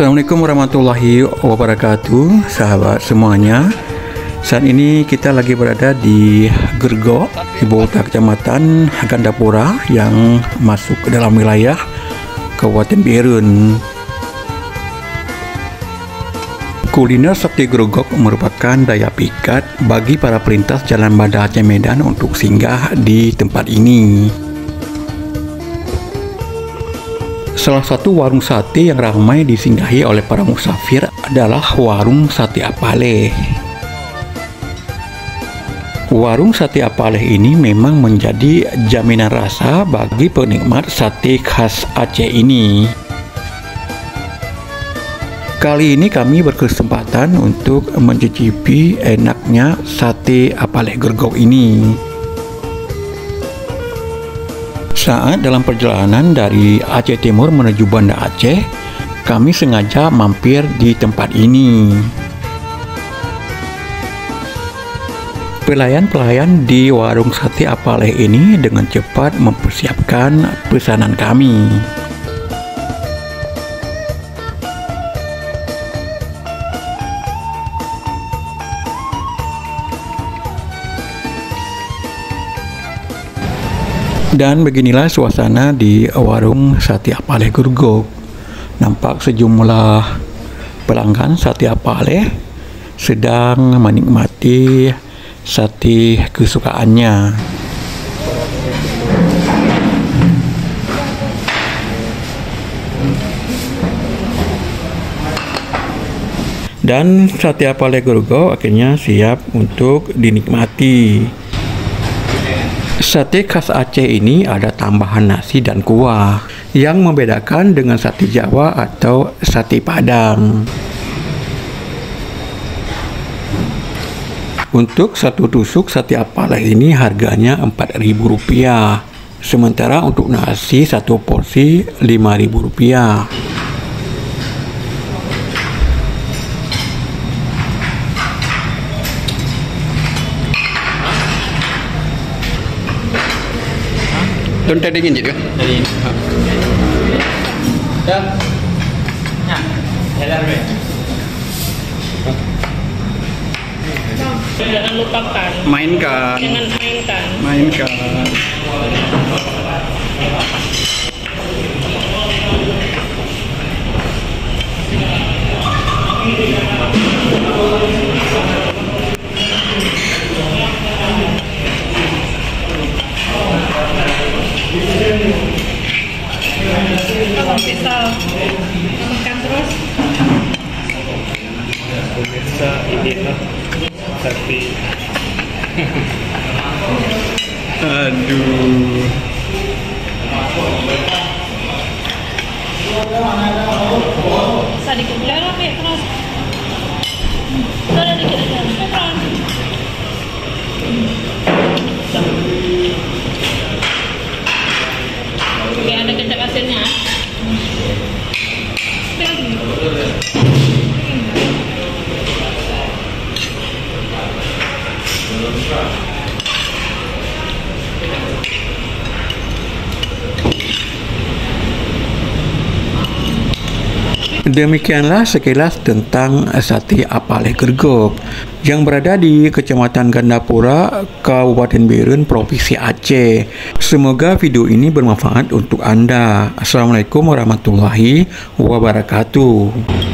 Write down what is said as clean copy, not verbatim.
Assalamualaikum warahmatullahi wabarakatuh, sahabat semuanya. Saat ini kita lagi berada di Gergo, ibu kota kecamatan Gandapura yang masuk ke dalam wilayah Kabupaten Berun. Kuliner sate gerogok merupakan daya pikat bagi para pelintas Jalan Banda Aceh Medan untuk singgah di tempat ini. Salah satu warung sate yang ramai disinggahi oleh para musafir adalah warung Sate Apaleh. Warung Sate Apaleh ini memang menjadi jaminan rasa bagi penikmat sate khas Aceh ini. Kali ini kami berkesempatan untuk mencicipi enaknya Sate Apaleh Gergok ini. Saat dalam perjalanan dari Aceh Timur menuju Banda Aceh, kami sengaja mampir di tempat ini. Pelayan-pelayan di warung Sate Apaleh ini dengan cepat mempersiapkan pesanan kami. Dan beginilah suasana di warung Sate Apaleh Gergok. Nampak sejumlah pelanggan Sate Apaleh sedang menikmati sate kesukaannya. Dan Sate Apaleh Gergok akhirnya siap untuk dinikmati. Sate khas Aceh ini ada tambahan nasi dan kuah yang membedakan dengan sate Jawa atau sate Padang. Untuk satu tusuk Sate Apaleh ini harganya Rp4.000, sementara untuk nasi satu porsi Rp5.000. Tuần tadi dingin gitu kan? Tadi. Dah. Ya. Jalan deh. Jangan lupakan. Mainkan. Jangan mainkan. Mainkan. Kalau bisa makan terus. Pemirsa inilah sate. Aduh. Bisa dikebelai lah kayak terus. Udah dikit aja. Pelan. Oke, ada kecap asinnya. Demikianlah sekilas tentang Sate Apaleh Gergok yang berada di Kecamatan Gandapura, Kabupaten Berun, Provinsi Aceh. Semoga video ini bermanfaat untuk Anda. Assalamualaikum warahmatullahi wabarakatuh.